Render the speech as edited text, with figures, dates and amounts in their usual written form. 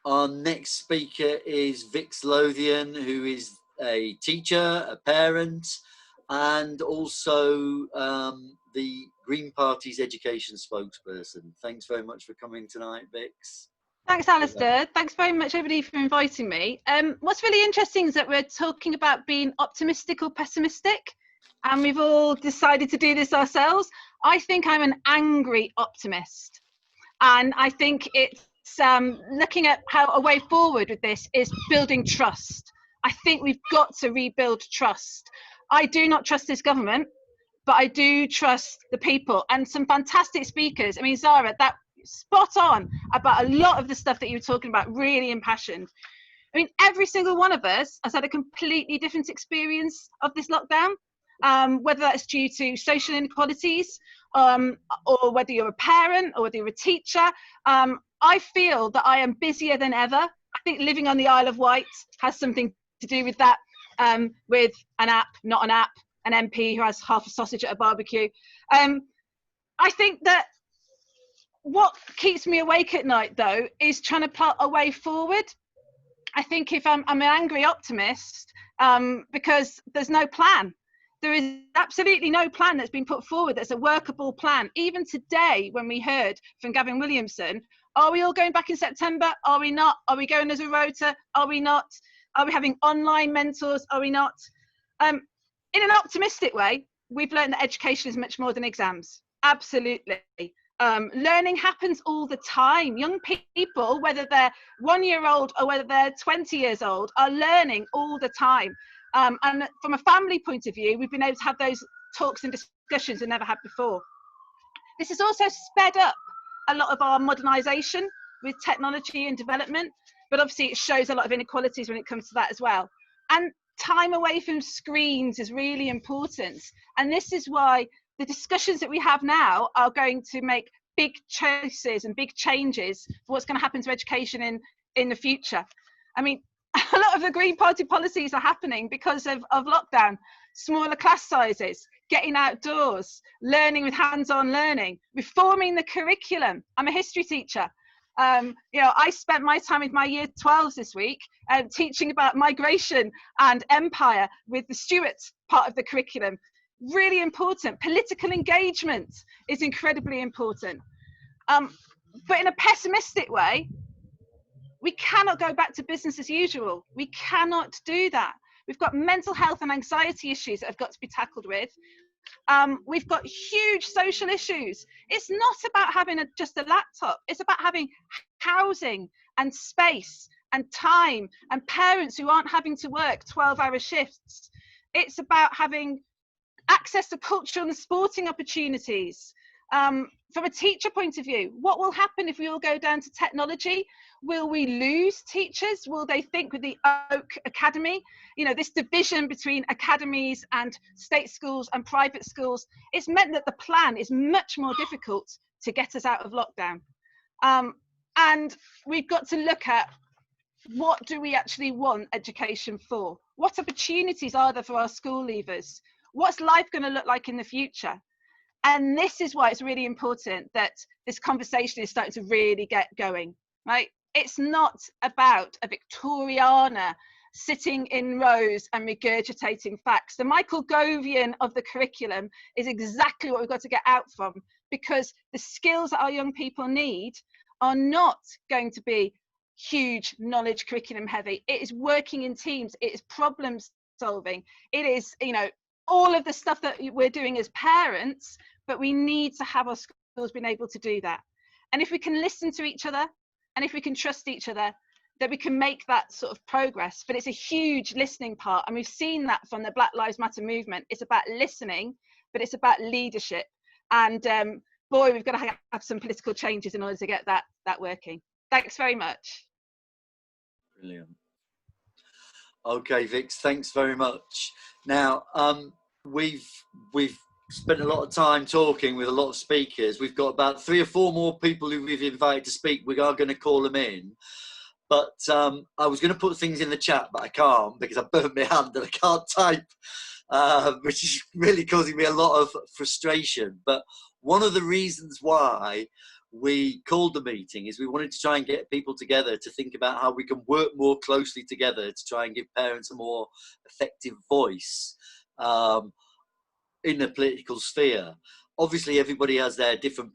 Our next speaker is Vix Lowthion, who is a teacher, a parent, and also the Green Party's education spokesperson. Thanks very much for coming tonight, Vix. Thanks, Alistair. Thanks very much, everybody, for inviting me. What's really interesting is that we're talking about being optimistic or pessimistic, and we've all decided to do this ourselves. I think I'm an angry optimist, and I think it's looking at how a way forward with this is building trust. I think we've got to rebuild trust. I do not trust this government, but I do trust the people, and some fantastic speakers. I mean, Zara, that spot on about a lot of the stuff that you were talking about, really impassioned. I mean, every single one of us has had a completely different experience of this lockdown, whether that's due to social inequalities, or whether you're a parent or whether you're a teacher. I feel that I am busier than ever. I think living on the Isle of Wight has something to do with that, with an app, not an app, an MP who has half a sausage at a barbecue. I think that what keeps me awake at night, though, is trying to plot a way forward. I think if I'm an angry optimist, because there's no plan. There is absolutely no plan that's been put forward that's a workable plan. Even today, when we heard from Gavin Williamson, are we all going back in September? Are we not? Are we going as a rota? Are we not? Are we having online mentors? Are we not? In an optimistic way, we've learned that education is much more than exams. Absolutely. Learning happens all the time. Young people, whether they're 1 year old or whether they're 20 years old, are learning all the time. And from a family point of view, we've been able to have those talks and discussions we never had before. This has also sped up a lot of our modernisation with technology and development, but obviously it shows a lot of inequalities when it comes to that as well. And time away from screens is really important. And this is why the discussions that we have now are going to make big choices and big changes for what's going to happen to education in the future. I mean, a lot of the Green Party policies are happening because of lockdown. Smaller class sizes, getting outdoors, learning with hands-on learning, reforming the curriculum. I'm a history teacher. I spent my time with my year 12s this week teaching about migration and empire with the Stuarts part of the curriculum. Really important. Political engagement is incredibly important. But in a pessimistic way, we cannot go back to business as usual. We cannot do that. We've got mental health and anxiety issues that have got to be tackled with. We've got huge social issues. It's not about having just a laptop. It's about having housing and space and time and parents who aren't having to work 12-hour shifts. It's about having access to cultural and sporting opportunities. From a teacher point of view, what will happen if we all go down to technology? Will we lose teachers? Will they think with the Oak Academy, this division between academies and state schools and private schools? It's meant that the plan is much more difficult to get us out of lockdown. And we've got to look at, what do we actually want education for? What opportunities are there for our school leavers? What's life going to look like in the future? And this is why it's really important that this conversation is starting to really get going, right? It's not about a Victoriana sitting in rows and regurgitating facts. The Michael Govian of the curriculum is exactly what we've got to get out from, because the skills that our young people need are not going to be huge knowledge curriculum heavy. It is working in teams. It is problem solving. It is, all of the stuff that we're doing as parents, but we need to have our schools being able to do that. And if we can listen to each other, and if we can trust each other, that we can make that sort of progress. But it's a huge listening part, and we've seen that from the Black Lives Matter movement. It's about listening, but it's about leadership. And boy, we've got to have some political changes in order to get that working. Thanks very much. Brilliant. Okay, Vix, thanks very much. Now, we've spent a lot of time talking with a lot of speakers. We've got about 3 or 4 more people who we've invited to speak. We are going to call them in. But I was going to put things in the chat, but I can't because I burnt my hand and I can't type, which is really causing me a lot of frustration. But one of the reasons why we called the meeting is we wanted to try and get people together to think about how we can work more closely together to try and give parents a more effective voice in the political sphere. Obviously, everybody has their different